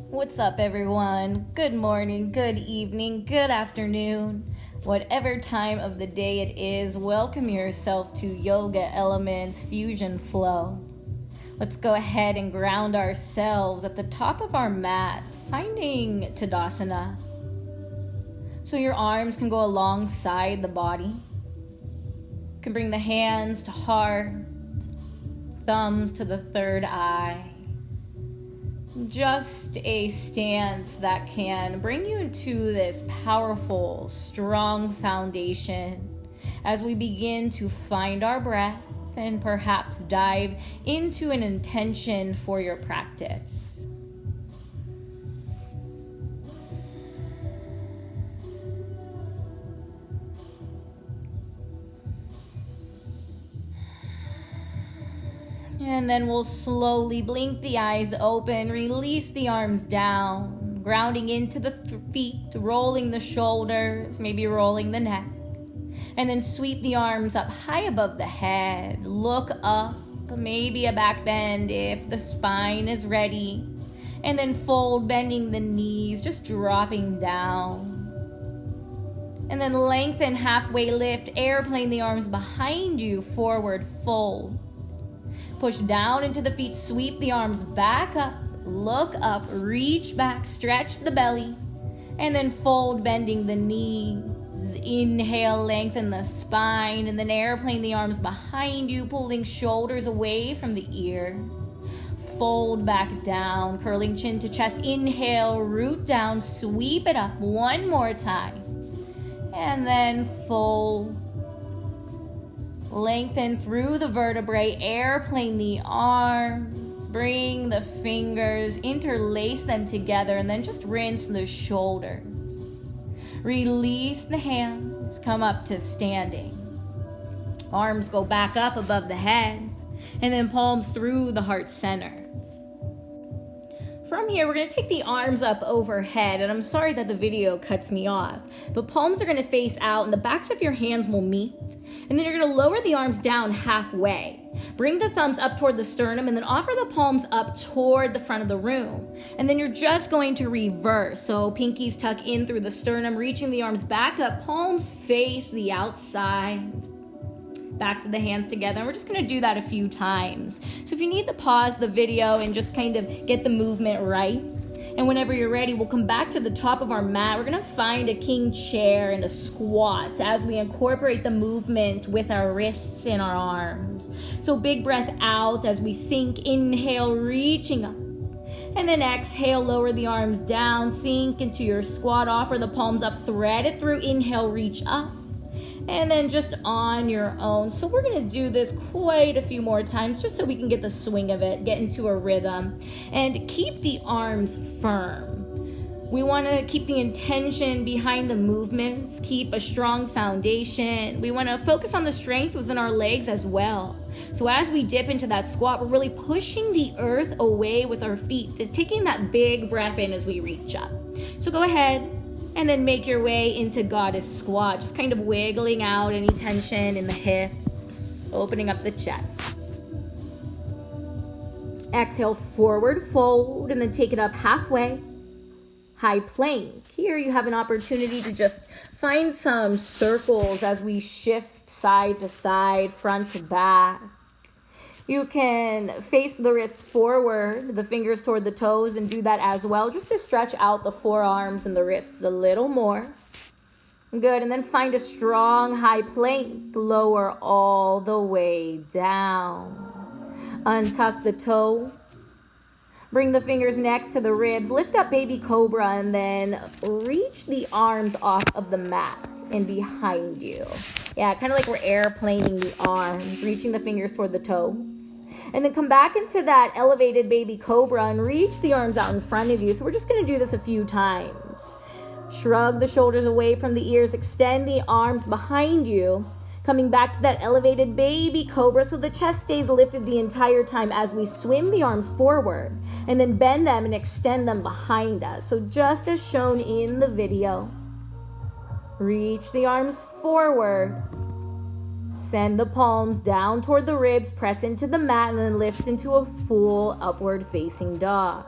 What's up, everyone? Good morning, good evening, good afternoon. Whatever time of the day it is, welcome yourself to Yoga Elements Fusion Flow. Let's go ahead and ground ourselves at the top of our mat, finding Tadasana. So your arms can go alongside the body. You can bring the hands to heart, thumbs to the third eye. Just a stance that can bring you into this powerful, strong foundation as we begin to find our breath and perhaps dive into an intention for your practice. And then we'll slowly blink the eyes open, release the arms down, grounding into the feet, rolling the shoulders, maybe rolling the neck. And then sweep the arms up high above the head. Look up, maybe a back bend if the spine is ready. And then fold, bending the knees, just dropping down. And then lengthen, halfway lift, airplane the arms behind you, forward fold. Push down into the feet, sweep the arms back up, look up, reach back, stretch the belly, and then fold, bending the knees. Inhale, lengthen the spine, and then airplane the arms behind you, pulling shoulders away from the ears. Fold back down, curling chin to chest. Inhale, root down, sweep it up one more time. And then fold. Lengthen through the vertebrae, airplane the arms, bring the fingers, interlace them together, and then just rinse the shoulders. Release the hands, come up to standing. Arms go back up above the head, and then palms through the heart center. From here, we're going to take the arms up overhead, and I'm sorry that the video cuts me off, but palms are going to face out, and the backs of your hands will meet. And then you're going to lower the arms down halfway. Bring the thumbs up toward the sternum and then offer the palms up toward the front of the room. And then you're just going to reverse. So pinkies tuck in through the sternum, reaching the arms back up, palms face the outside. Backs of the hands together. And we're just going to do that a few times. So if you need to pause the video and just kind of get the movement right. And whenever you're ready, we'll come back to the top of our mat. We're going to find a king chair and a squat as we incorporate the movement with our wrists and our arms. So big breath out as we sink. Inhale, reaching up. And then exhale, lower the arms down. Sink into your squat. Offer the palms up. Thread it through. Inhale, reach up. And then just on your own. So we're going to do this quite a few more times just so we can get the swing of it, get into a rhythm. And keep the arms firm. We want to keep the intention behind the movements, keep a strong foundation. We want to focus on the strength within our legs as well. So as we dip into that squat, we're really pushing the earth away with our feet, and taking that big breath in as we reach up. So go ahead. And then make your way into goddess squat, just kind of wiggling out any tension in the hips, opening up the chest. Exhale, forward fold, and then take it up halfway. High plank. Here you have an opportunity to just find some circles as we shift side to side, front to back. You can face the wrists forward, the fingers toward the toes, and do that as well, just to stretch out the forearms and the wrists a little more. Good, and then find a strong high plank, lower all the way down. Untuck the toe. Bring the fingers next to the ribs, lift up baby cobra, and then reach the arms off of the mat and behind you. Yeah, kind of like we're airplaning the arms, reaching the fingers toward the toe. And then come back into that elevated baby cobra and reach the arms out in front of you. So we're just going to do this a few times. Shrug the shoulders away from the ears. Extend the arms behind you. Coming back to that elevated baby cobra so the chest stays lifted the entire time as we swim the arms forward. And then bend them and extend them behind us. So just as shown in the video. Reach the arms forward. Send the palms down toward the ribs, press into the mat, and then lift into a full upward facing dog.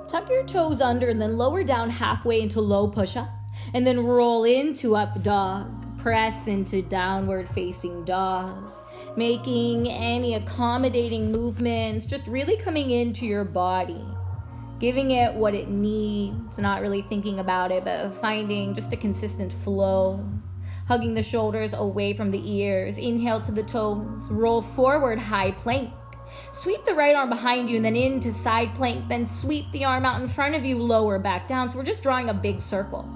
Tuck your toes under and then lower down halfway into low push-up. And then roll into up dog. Press into downward facing dog. Making any accommodating movements, just really coming into your body. Giving it what it needs, not really thinking about it, but finding just a consistent flow. Hugging the shoulders away from the ears. Inhale to the toes. Roll forward, high plank. Sweep the right arm behind you and then into side plank. Then sweep the arm out in front of you, lower back down. So we're just drawing a big circle.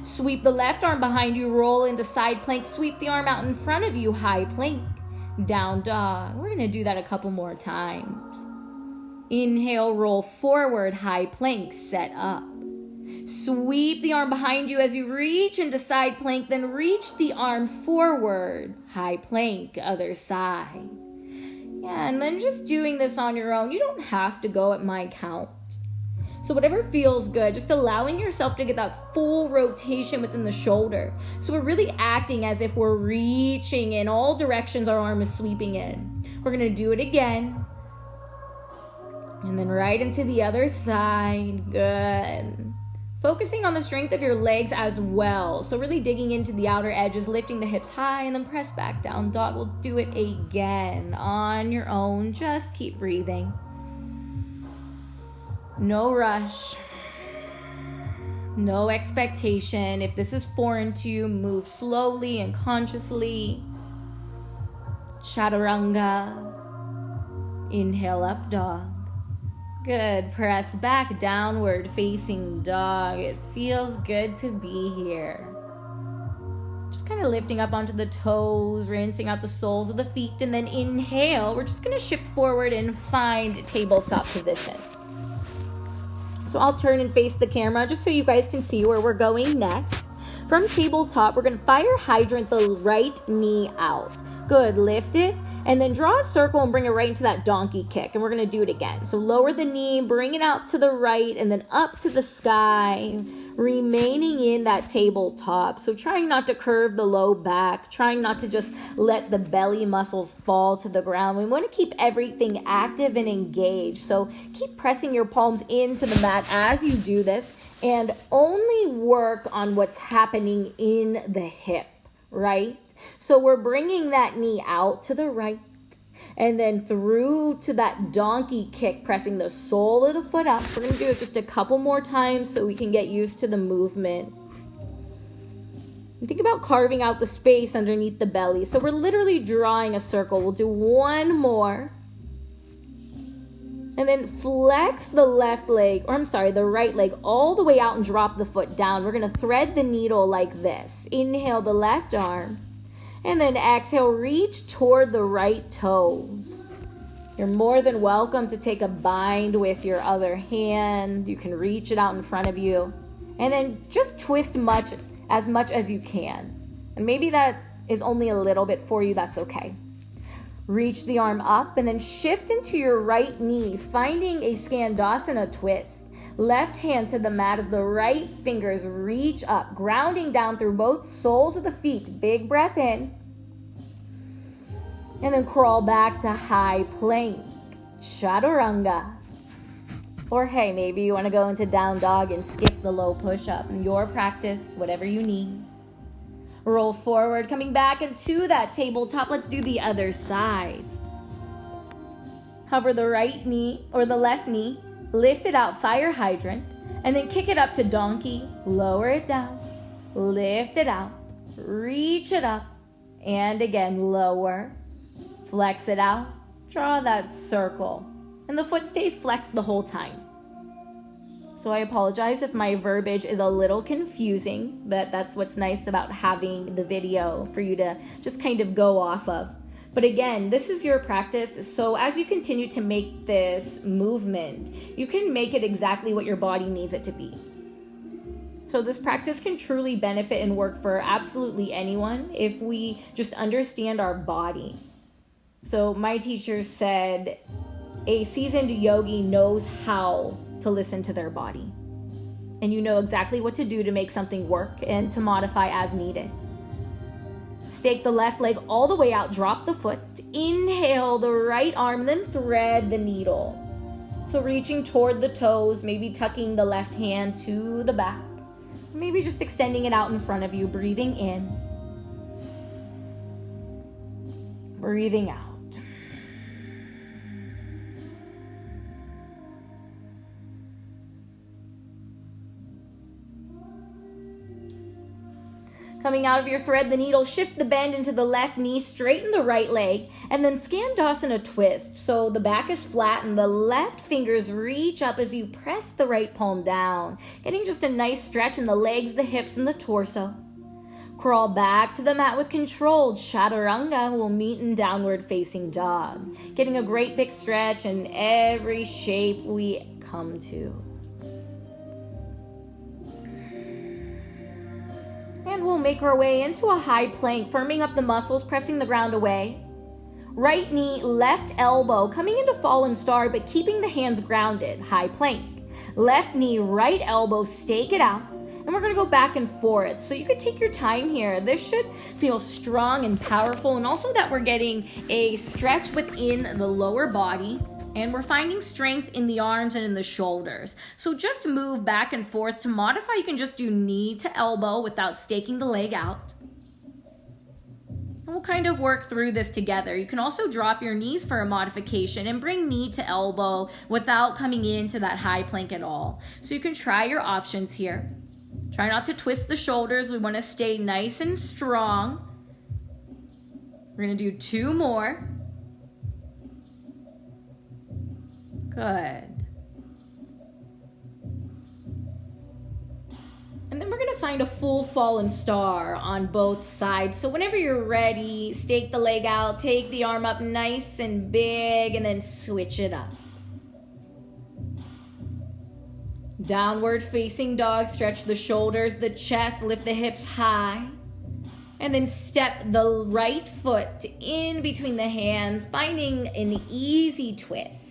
Sweep the left arm behind you, roll into side plank. Sweep the arm out in front of you, high plank. Down dog. We're going to do that a couple more times. Inhale, roll forward, high plank, set up. Sweep the arm behind you as you reach into side plank, then reach the arm forward, high plank, other side. Yeah, and then just doing this on your own. You don't have to go at my count. So whatever feels good, just allowing yourself to get that full rotation within the shoulder. So we're really acting as if we're reaching in all directions our arm is sweeping in. We're going to do it again. And then right into the other side. Good. Focusing on the strength of your legs as well. So really digging into the outer edges, lifting the hips high, and then press back down dog. We'll do it again on your own. Just keep breathing. No rush. No expectation. If this is foreign to you, move slowly and consciously. Chaturanga. Inhale up dog. Good. Press back, downward facing dog. It feels good to be here. Just kind of lifting up onto the toes, rinsing out the soles of the feet, and then inhale. We're just going to shift forward and find tabletop position. So I'll turn and face the camera just so you guys can see where we're going next. From tabletop, we're going to fire hydrant the right knee out. Good. Lift it. And then draw a circle and bring it right into that donkey kick. And we're going to do it again. So lower the knee, bring it out to the right, and then up to the sky, remaining in that tabletop. So trying not to curve the low back, trying not to just let the belly muscles fall to the ground. We want to keep everything active and engaged. So keep pressing your palms into the mat as you do this, and only work on what's happening in the hip, right? So we're bringing that knee out to the right and then through to that donkey kick, pressing the sole of the foot up. We're going to do it just a couple more times so we can get used to the movement. And think about carving out the space underneath the belly. So we're literally drawing a circle. We'll do one more. And then flex the the right leg all the way out and drop the foot down. We're going to thread the needle like this. Inhale the left arm. And then exhale, reach toward the right toes. You're more than welcome to take a bind with your other hand. You can reach it out in front of you. And then just twist as much as you can. And maybe that is only a little bit for you. That's okay. Reach the arm up and then shift into your right knee, finding a Skandasana twist. Left hand to the mat as the right fingers reach up, grounding down through both soles of the feet. Big breath in. And then crawl back to high plank. Chaturanga. Or hey, maybe you want to go into down dog and skip the low push-up. Your practice, whatever you need. Roll forward, coming back into that tabletop. Let's do the other side. Hover the right knee or the left knee. Lift it out, fire hydrant, and then kick it up to donkey, lower it down, lift it out, reach it up, and again, lower, flex it out, draw that circle, and the foot stays flexed the whole time. So I apologize if my verbiage is a little confusing, but that's what's nice about having the video for you to just kind of go off of. But again, this is your practice, so as you continue to make this movement, you can make it exactly what your body needs it to be. So this practice can truly benefit and work for absolutely anyone if we just understand our body. So my teacher said, a seasoned yogi knows how to listen to their body. And you know exactly what to do to make something work and to modify as needed. Stake the left leg all the way out, drop the foot, inhale the right arm, then thread the needle. So reaching toward the toes, maybe tucking the left hand to the back. Maybe just extending it out in front of you, breathing in. Breathing out. Coming out of your thread the needle, shift the bend into the left knee, straighten the right leg, and then Skandasana twist. So the back is flat and the left fingers reach up as you press the right palm down, getting just a nice stretch in the legs, the hips, and the torso. Crawl back to the mat with controlled chaturanga. We'll meet in downward facing dog, getting a great big stretch in every shape we come to. And we'll make our way into a high plank, firming up the muscles, pressing the ground away. Right knee, left elbow, coming into fallen star, but keeping the hands grounded. High plank. Left knee, right elbow, stake it out. And we're going to go back and forth. So you could take your time here. This should feel strong and powerful. And also that we're getting a stretch within the lower body. And we're finding strength in the arms and in the shoulders. So just move back and forth. To modify, you can just do knee to elbow without staking the leg out. And we'll kind of work through this together. You can also drop your knees for a modification and bring knee to elbow without coming into that high plank at all. So you can try your options here. Try not to twist the shoulders. We want to stay nice and strong. We're going to do 2 more. Good. And then we're going to find a full fallen star on both sides. So whenever you're ready, stake the leg out, take the arm up nice and big, and then switch it up. Downward facing dog, stretch the shoulders, the chest, lift the hips high. And then step the right foot in between the hands, finding an easy twist.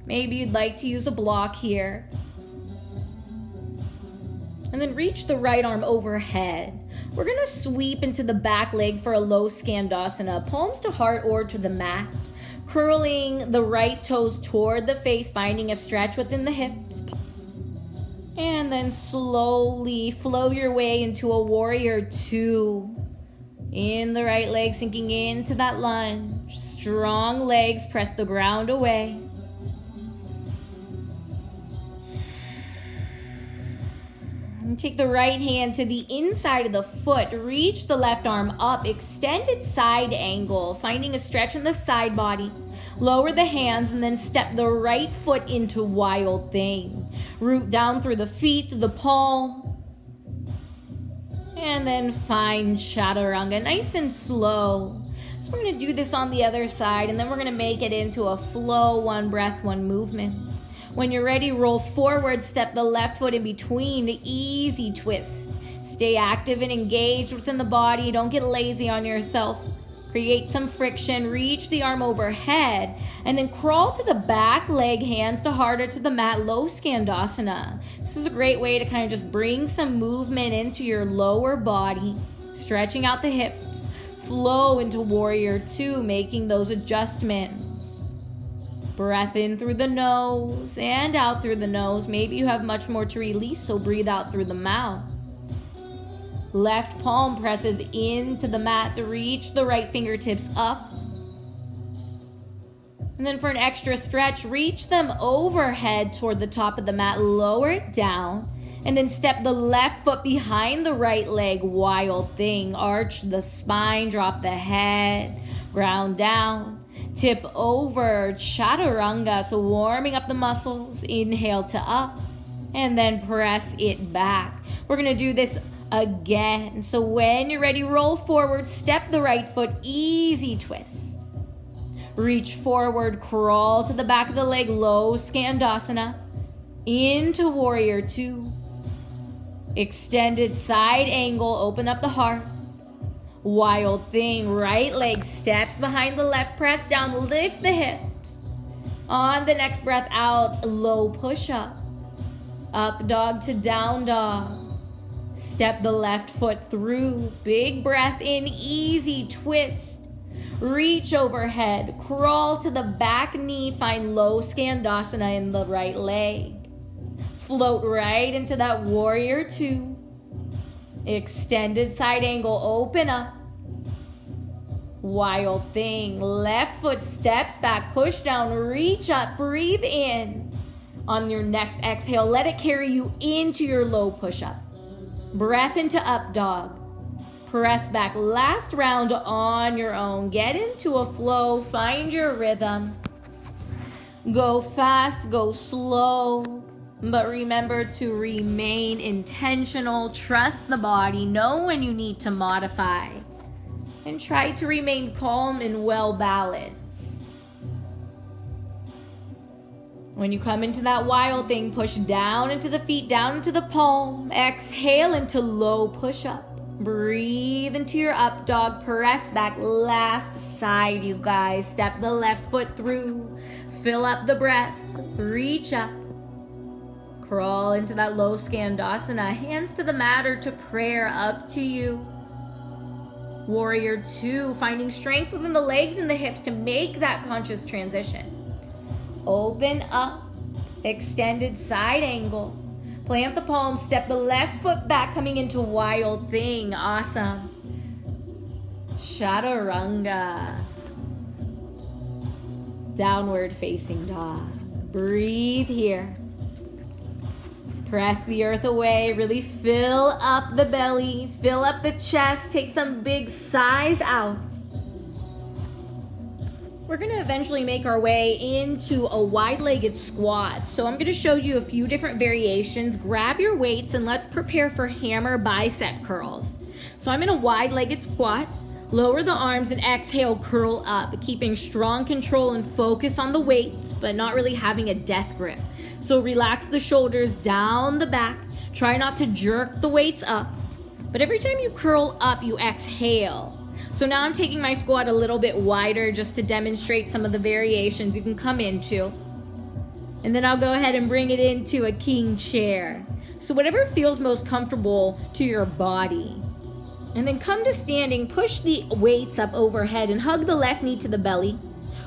Maybe you'd like to use a block here. And then reach the right arm overhead. We're going to sweep into the back leg for a low Skandasana, palms to heart or to the mat. Curling the right toes toward the face, finding a stretch within the hips. And then slowly flow your way into a warrior 2. In the right leg, sinking into that lunge. Strong legs, press the ground away. And take the right hand to the inside of the foot. Reach the left arm up. Extended side angle. Finding a stretch in the side body. Lower the hands and then step the right foot into wild thing. Root down through the feet, through the palm. And then find chaturanga. Nice and slow. So we're going to do this on the other side. And then we're going to make it into a flow. 1 breath, 1 movement. When you're ready, roll forward, step the left foot in between, easy twist. Stay active and engaged within the body. Don't get lazy on yourself. Create some friction, reach the arm overhead, and then crawl to the back leg, hands to heart or to the mat, low Skandasana. This is a great way to kind of just bring some movement into your lower body, stretching out the hips, flow into warrior 2, making those adjustments. Breath in through the nose and out through the nose. Maybe you have much more to release, so breathe out through the mouth. Left palm presses into the mat to reach the right fingertips up. And then for an extra stretch, reach them overhead toward the top of the mat. Lower it down. And then step the left foot behind the right leg. Wild thing. Arch the spine. Drop the head. Ground down. Tip over, chaturanga, so warming up the muscles. Inhale to up, and then press it back. We're going to do this again. So when you're ready, roll forward, step the right foot, easy twist. Reach forward, crawl to the back of the leg, low Skandasana, into warrior 2. Extended side angle, open up the heart. Wild thing, right leg steps behind the left, press down, lift the hips. On the next breath out, low push up. Up dog to down dog. Step the left foot through, big breath in, easy twist. Reach overhead, crawl to the back knee, find low skandasana in the right leg. Float right into that warrior two. Extended side angle, open up. Wild thing, left foot steps back, push down, reach up, breathe in. On your next exhale, let it carry you into your low push-up. Breath into up dog. Press back, last round on your own. Get into a flow, find your rhythm. Go fast, go slow, but remember to remain intentional. Trust the body, know when you need to modify, and try to remain calm and well balanced. When you come into that wild thing, push down into the feet, down into the palm. Exhale into low push-up. Breathe into your up dog. Press back, last side, you guys. Step the left foot through. Fill up the breath. Reach up. Crawl into that low skandasana. Hands to the mat or to prayer, up to you. Warrior two, finding strength within the legs and the hips to make that conscious transition. Open up, extended side angle. Plant the palms, step the left foot back, coming into wild thing. Awesome. Chaturanga. Downward facing dog. Breathe here. Press the earth away. Really fill up the belly. Fill up the chest. Take some big sighs out. We're going to eventually make our way into a wide-legged squat. So I'm going to show you a few different variations. Grab your weights and let's prepare for hammer bicep curls. So I'm in a wide-legged squat. Lower the arms and exhale, curl up, keeping strong control and focus on the weights, but not really having a death grip. So relax the shoulders down the back. Try not to jerk the weights up. But every time you curl up, you exhale. So now I'm taking my squat a little bit wider just to demonstrate some of the variations you can come into. And then I'll go ahead and bring it into a king chair. So whatever feels most comfortable to your body. And then come to standing, push the weights up overhead and hug the left knee to the belly.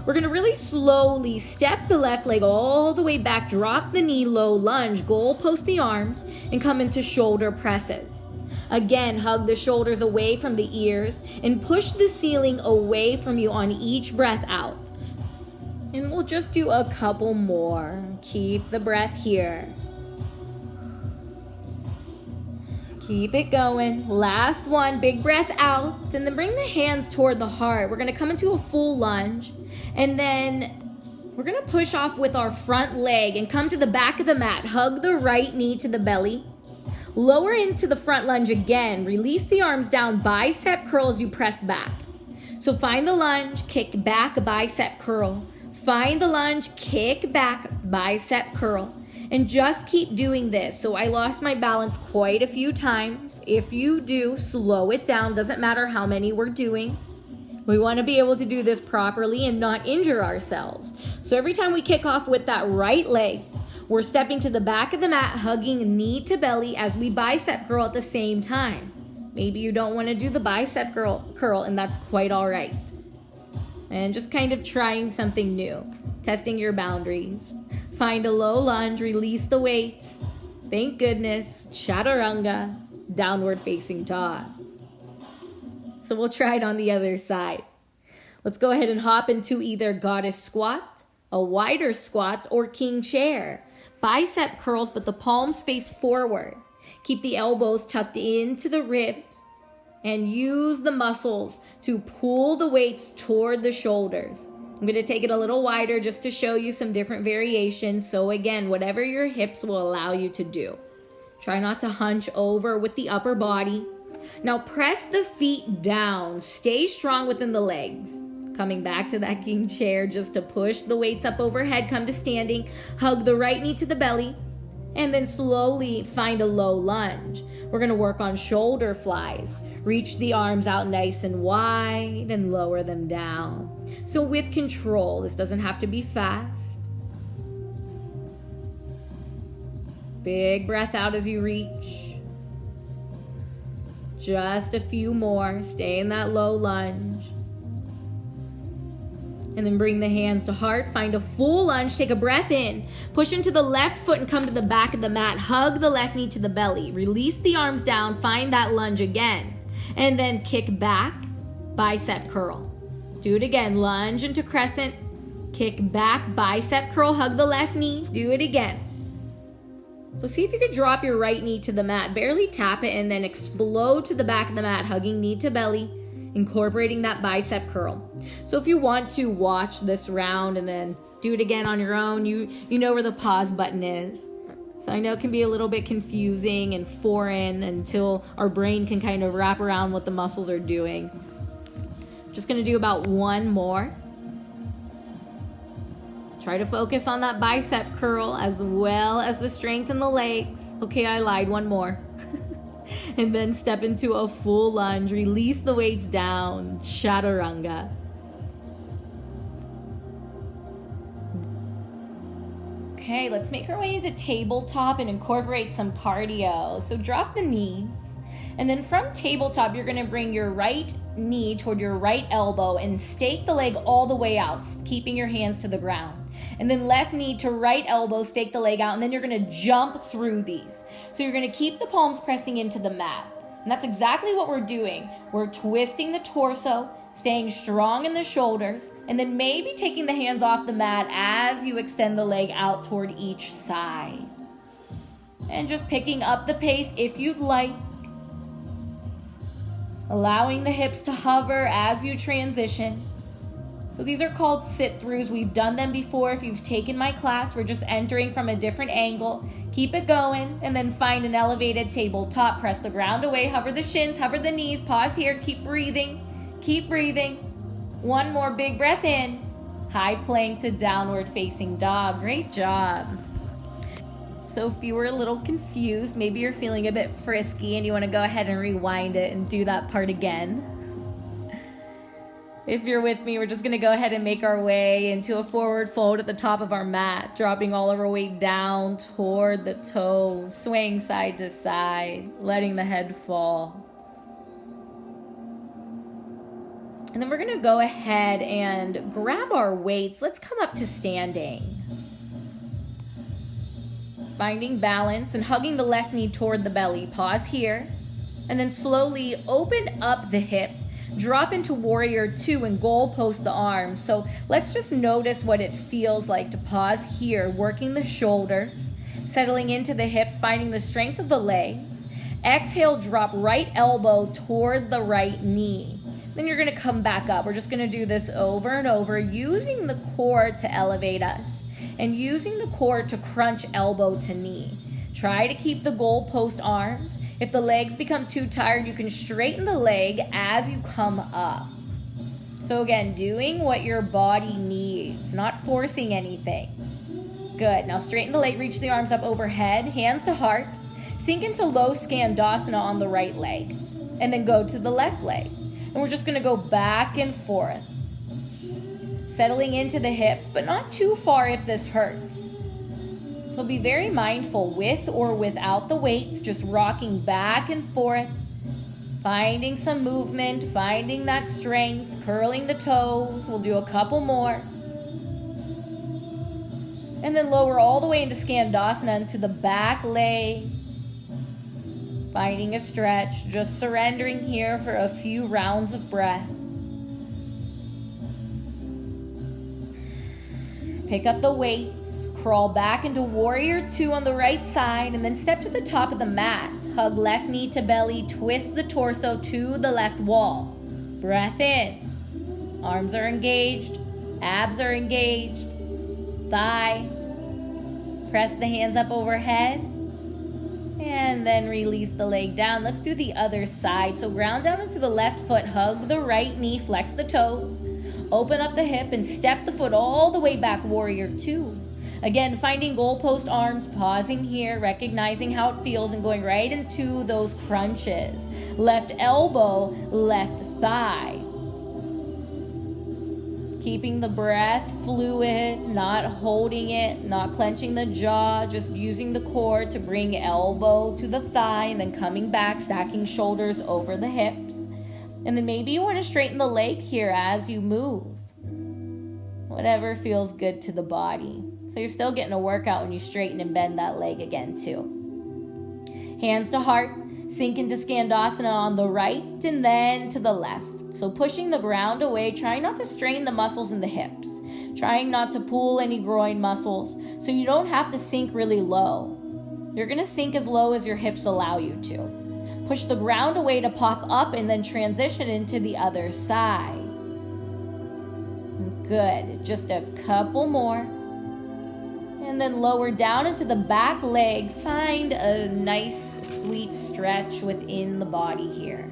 We're going to really slowly step the left leg all the way back, drop the knee, low lunge, goal post the arms, and come into shoulder presses. Again, hug the shoulders away from the ears and push the ceiling away from you on each breath out. And we'll just do a couple more. Keep the breath here. Keep it going. Last one, big breath out. And then bring the hands toward the heart. We're going to come into a full lunge. And then we're going to push off with our front leg and come to the back of the mat. Hug the right knee to the belly. Lower into the front lunge again. Release the arms down. Bicep curl as you press back. So find the lunge, kick back, bicep curl. Find the lunge, kick back, bicep curl. And just keep doing this. So I lost my balance quite a few times. If you do, slow it down. Doesn't matter how many we're doing. We want to be able to do this properly and not injure ourselves. So every time we kick off with that right leg, we're stepping to the back of the mat, hugging knee to belly as we bicep curl at the same time. Maybe you don't want to do the bicep curl, and that's quite all right. And just kind of trying something new, testing your boundaries. Find a low lunge, release the weights. Thank goodness, chaturanga, downward facing dog. So we'll try it on the other side. Let's go ahead and hop into either goddess squat, a wider squat, or king chair. Bicep curls, but the palms face forward. Keep the elbows tucked into the ribs and use the muscles to pull the weights toward the shoulders. I'm going to take it a little wider just to show you some different variations. So again, whatever your hips will allow you to do. Try not to hunch over with the upper body. Now press the feet down. Stay strong within the legs. Coming back to that king chair just to push the weights up overhead. Come to standing. Hug the right knee to the belly. And then slowly find a low lunge. We're going to work on shoulder flies. Reach the arms out nice and wide and lower them down. So with control, this doesn't have to be fast. Big breath out as you reach. Just a few more. Stay in that low lunge. And then bring the hands to heart. Find a full lunge. Take a breath in. Push into the left foot and come to the back of the mat. Hug the left knee to the belly. Release the arms down. Find that lunge again. And then kick back, bicep curl. Do it again. Lunge into crescent. Kick back, bicep curl. Hug the left knee. Do it again. So see if you could drop your right knee to the mat. Barely tap it and then explode to the back of the mat. Hugging knee to belly. Incorporating that bicep curl. So if you want to watch this round and then do it again on your own, you know where the pause button is. So I know it can be a little bit confusing and foreign until our brain can kind of wrap around what the muscles are doing. Just gonna do about one more. Try to focus on that bicep curl as well as the strength in the legs. Okay, I lied, one more. And then step into a full lunge. Release the weights down. Chaturanga. Okay, let's make our way into tabletop and incorporate some cardio. So drop the knees. And then from tabletop, you're going to bring your right knee toward your right elbow and stake the leg all the way out, keeping your hands to the ground. And then left knee to right elbow, stake the leg out, and then you're going to jump through these. So you're going to keep the palms pressing into the mat. And that's exactly what we're doing. We're twisting the torso, staying strong in the shoulders, and then maybe taking the hands off the mat as you extend the leg out toward each side. And just picking up the pace if you'd like. Allowing the hips to hover as you transition. So these are called sit-throughs. We've done them before. If you've taken my class, we're just entering from a different angle. Keep it going, and then find an elevated tabletop. Press the ground away, hover the shins, hover the knees. Pause here, keep breathing. Keep breathing. One more big breath in. High plank to downward facing dog. Great job. So if you were a little confused, maybe you're feeling a bit frisky and you want to go ahead and rewind it and do that part again. If you're with me, we're just going to go ahead and make our way into a forward fold at the top of our mat, dropping all of our weight down toward the toes, swaying side to side, letting the head fall. And then we're going to go ahead and grab our weights. Let's come up to standing. Finding balance and hugging the left knee toward the belly. Pause here. And then slowly open up the hip. Drop into warrior two and goalpost the arms. So let's just notice what it feels like to pause here, working the shoulders, settling into the hips, finding the strength of the legs. Exhale, drop right elbow toward the right knee. Then you're going to come back up. We're just going to do this over and over, using the core to elevate us and using the core to crunch elbow to knee. Try to keep the goalpost arms. If the legs become too tired, you can straighten the leg as you come up. So again, doing what your body needs, not forcing anything. Good. Now straighten the leg, reach the arms up overhead, hands to heart. Sink into low skandasana on the right leg. And then go to the left leg. And we're just going to go back and forth. Settling into the hips, but not too far if this hurts. So be very mindful with or without the weights, just rocking back and forth, finding some movement, finding that strength, curling the toes. We'll do a couple more. And then lower all the way into Skandasana into the back leg, finding a stretch, just surrendering here for a few rounds of breath. Pick up the weights. Crawl back into warrior two on the right side and then step to the top of the mat. Hug left knee to belly, twist the torso to the left wall. Breath in. Arms are engaged, abs are engaged, thigh. Press the hands up overhead and then release the leg down. Let's do the other side. So ground down into the left foot, hug the right knee, flex the toes, open up the hip and step the foot all the way back, warrior two. Again, finding goalpost arms, pausing here, recognizing how it feels and going right into those crunches. Left elbow, left thigh. Keeping the breath fluid, not holding it, not clenching the jaw, just using the core to bring elbow to the thigh and then coming back, stacking shoulders over the hips. And then maybe you want to straighten the leg here as you move. whatever feels good to the body. So you're still getting a workout when you straighten and bend that leg again too. Hands to heart, sink into Skandasana on the right and then to the left. So pushing the ground away, trying not to strain the muscles in the hips, trying not to pull any groin muscles, so you don't have to sink really low. You're going to sink as low as your hips allow you to. Push the ground away to pop up and then transition into the other side. Good. Just a couple more. And then lower down into the back leg. Find a nice, sweet stretch within the body here.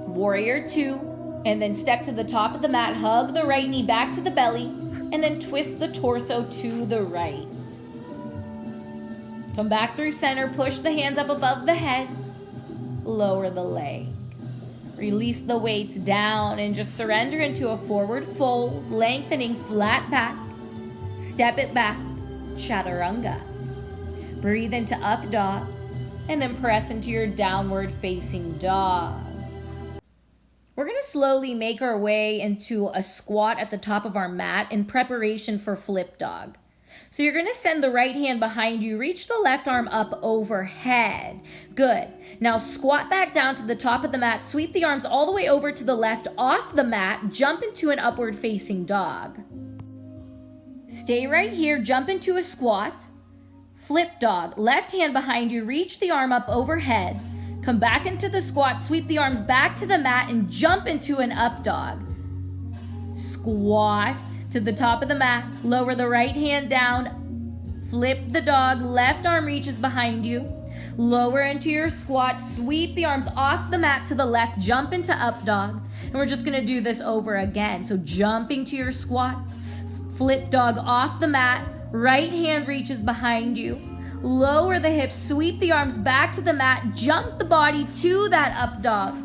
Warrior 2, and then step to the top of the mat, hug the right knee back to the belly, and then twist the torso to the right. Come back through center, push the hands up above the head, lower the leg. Release the weights down and just surrender into a forward fold, lengthening flat back. Step it back, chaturanga. Breathe into up dog, and then press into your downward facing dog. We're going to slowly make our way into a squat at the top of our mat in preparation for flip dog. So you're going to send the right hand behind you, reach the left arm up overhead. Good. Now squat back down to the top of the mat, sweep the arms all the way over to the left off the mat, jump into an upward facing dog. Stay right here, jump into a squat, flip dog, left hand behind you, reach the arm up overhead. Come back into the squat, sweep the arms back to the mat and jump into an up dog. Squat to the top of the mat, lower the right hand down, flip the dog, left arm reaches behind you. Lower into your squat, sweep the arms off the mat to the left, jump into up dog. And we're just gonna do this over again. So jumping to your squat, flip dog off the mat, right hand reaches behind you. Lower the hips, sweep the arms back to the mat, jump the body to that up dog.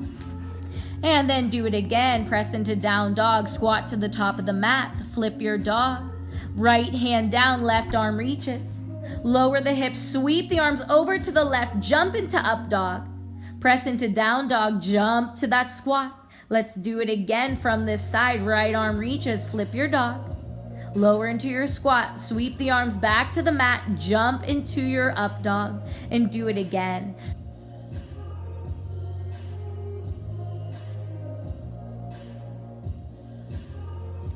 And then do it again. Press into down dog, squat to the top of the mat, flip your dog. Right hand down, left arm reaches. Lower the hips, sweep the arms over to the left, jump into up dog. Press into down dog, jump to that squat. Let's do it again from this side. Right arm reaches, flip your dog. Lower into your squat, sweep the arms back to the mat, jump into your up dog, and do it again.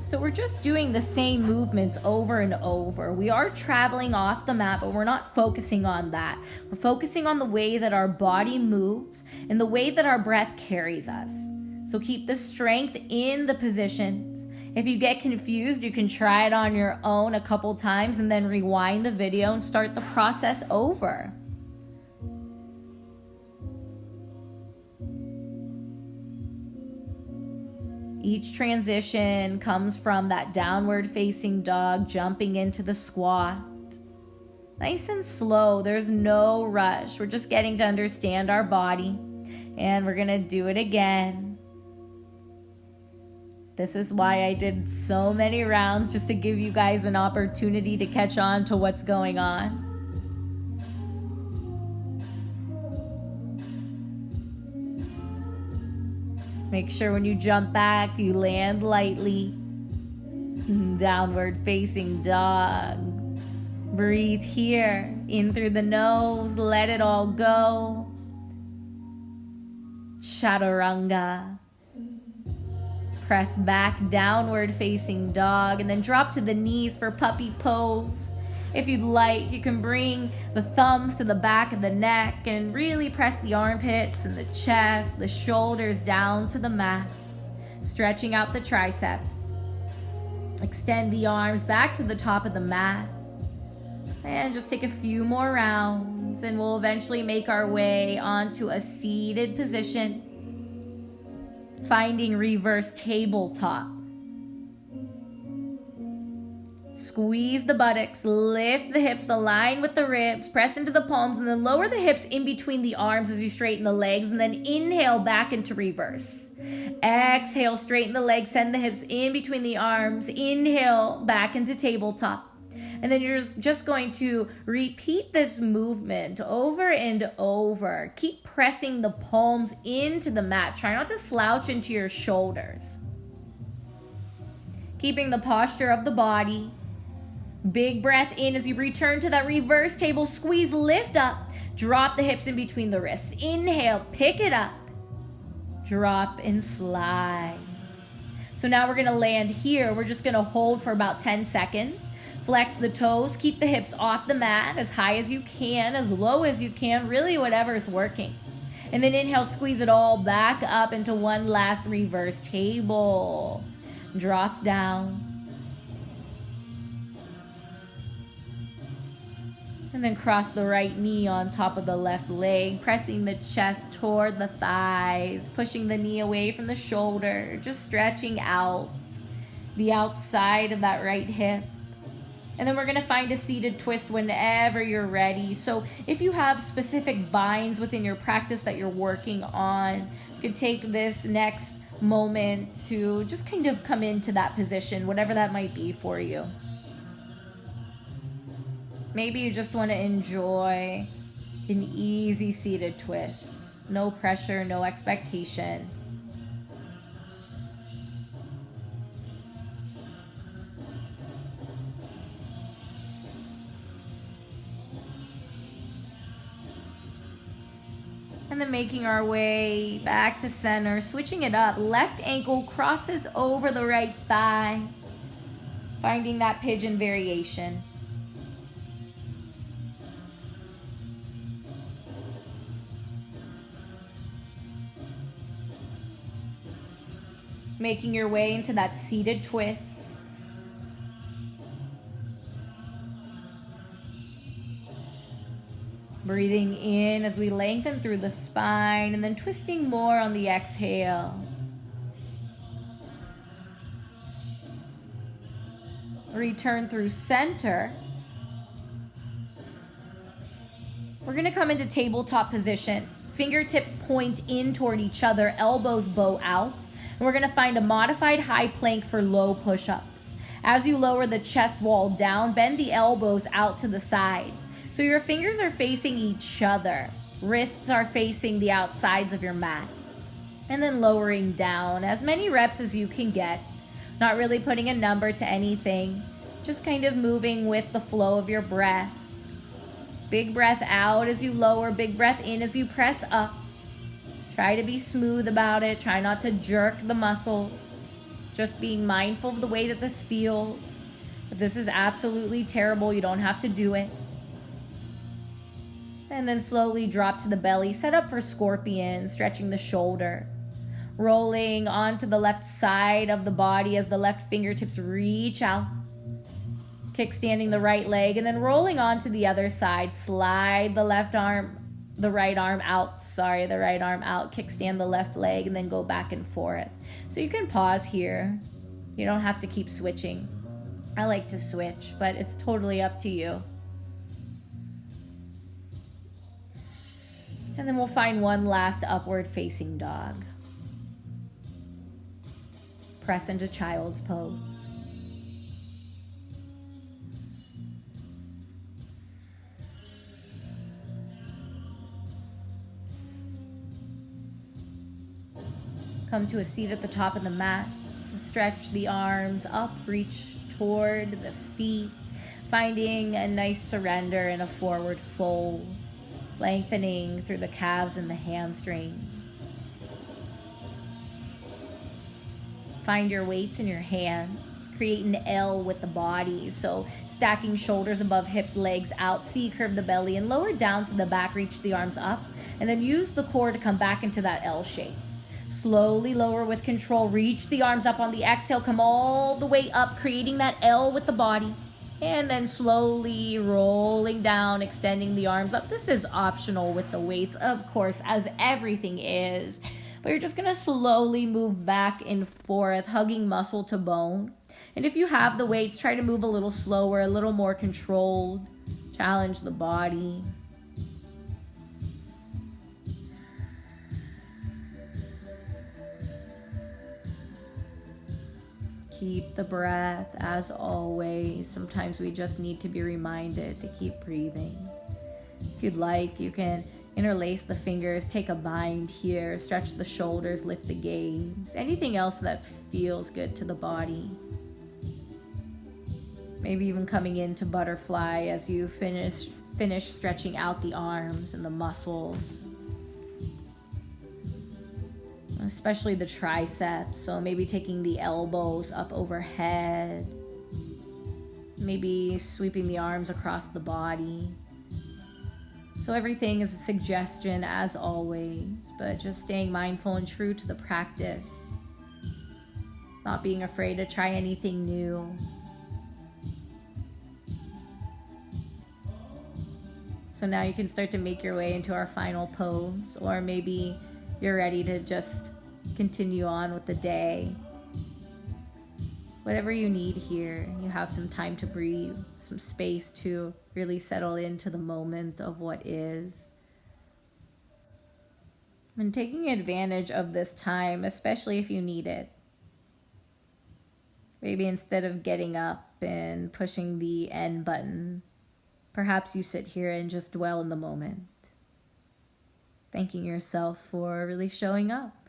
So we're just doing the same movements over and over. We are traveling off the mat, but we're not focusing on that. We're focusing on the way that our body moves and the way that our breath carries us. So keep the strength in the positions. If you get confused, you can try it on your own a couple times and then rewind the video and start the process over. Each transition comes from that downward facing dog, jumping into the squat. Nice and slow, there's no rush. We're just getting to understand our body, and we're gonna do it again. This is why I did so many rounds, just to give you guys an opportunity to catch on to what's going on. Make sure when you jump back, you land lightly. Downward facing dog. Breathe here, in through the nose, let it all go. Chaturanga. Press back, downward facing dog, and then drop to the knees for puppy pose. If you'd like, you can bring the thumbs to the back of the neck and really press the armpits and the chest, the shoulders down to the mat, stretching out the triceps. Extend the arms back to the top of the mat, and just take a few more rounds, and we'll eventually make our way onto a seated position. Finding reverse tabletop. Squeeze the buttocks, lift the hips, align with the ribs, press into the palms, and then lower the hips in between the arms as you straighten the legs, and then inhale back into reverse. Exhale, straighten the legs, send the hips in between the arms, inhale back into tabletop. And then you're just going to repeat this movement over and over. Keep pressing the palms into the mat. Try not to slouch into your shoulders. Keeping the posture of the body. Big breath in as you return to that reverse table. Squeeze, lift up. Drop the hips in between the wrists. Inhale, pick it up. Drop and slide. So now we're gonna land here. We're just gonna hold for about 10 seconds. Flex the toes, keep the hips off the mat as high as you can, as low as you can, really whatever is working. And then inhale, squeeze it all back up into one last reverse table. Drop down. And then cross the right knee on top of the left leg, pressing the chest toward the thighs, pushing the knee away from the shoulder, just stretching out the outside of that right hip. And then we're going to find a seated twist whenever you're ready. So if you have specific binds within your practice that you're working on, you can take this next moment to just kind of come into that position, whatever that might be for you. Maybe you just want to enjoy an easy seated twist. No pressure, no expectation. And then making our way back to center, switching it up. Left ankle crosses over the right thigh. Finding that pigeon variation. Making your way into that seated twist. Breathing in as we lengthen through the spine and then twisting more on the exhale. Return through center. We're going to come into tabletop position. Fingertips point in toward each other, elbows bow out. And we're going to find a modified high plank for low push-ups. As you lower the chest wall down, bend the elbows out to the sides. So your fingers are facing each other. Wrists are facing the outsides of your mat. And then lowering down as many reps as you can get. Not really putting a number to anything. Just kind of moving with the flow of your breath. Big breath out as you lower, big breath in as you press up. Try to be smooth about it. Try not to jerk the muscles. Just being mindful of the way that this feels. If this is absolutely terrible, you don't have to do it. And then slowly drop to the belly. Set up for scorpion, stretching the shoulder. Rolling onto the left side of the body as the left fingertips reach out. Kickstanding the right leg and then rolling onto the other side. Slide the right arm out. Kickstand the left leg and then go back and forth. So you can pause here. You don't have to keep switching. I like to switch, but it's totally up to you. And then we'll find one last upward facing dog. Press into child's pose. Come to a seat at the top of the mat. Stretch the arms up, reach toward the feet, finding a nice surrender in a forward fold, lengthening through the calves and the hamstrings. Find your weights in your hands. Create an L with the body. So stacking shoulders above hips, legs out, C-curve the belly, and lower down to the back, reach the arms up, and then use the core to come back into that L shape. Slowly lower with control. Reach the arms up on the exhale. Come all the way up, creating that L with the body. And then slowly rolling down, extending the arms up. This is optional with the weights, of course, as everything is. But you're just going to slowly move back and forth, hugging muscle to bone. And if you have the weights, try to move a little slower, a little more controlled. Challenge the body. Keep the breath as always. Sometimes we just need to be reminded to keep breathing. If you'd like, you can interlace the fingers, take a bind here, stretch the shoulders, lift the gaze. Anything else that feels good to the body. Maybe even coming into butterfly as you finish stretching out the arms and the muscles. Especially the triceps, so maybe taking the elbows up overhead, maybe sweeping the arms across the body. So everything is a suggestion as always, but just staying mindful and true to the practice, not being afraid to try anything new. So now you can start to make your way into our final pose, or maybe you're ready to just continue on with the day. Whatever you need here, you have some time to breathe, some space to really settle into the moment of what is. And taking advantage of this time, especially if you need it. Maybe instead of getting up and pushing the end button, perhaps you sit here and just dwell in the moment, thanking yourself for really showing up.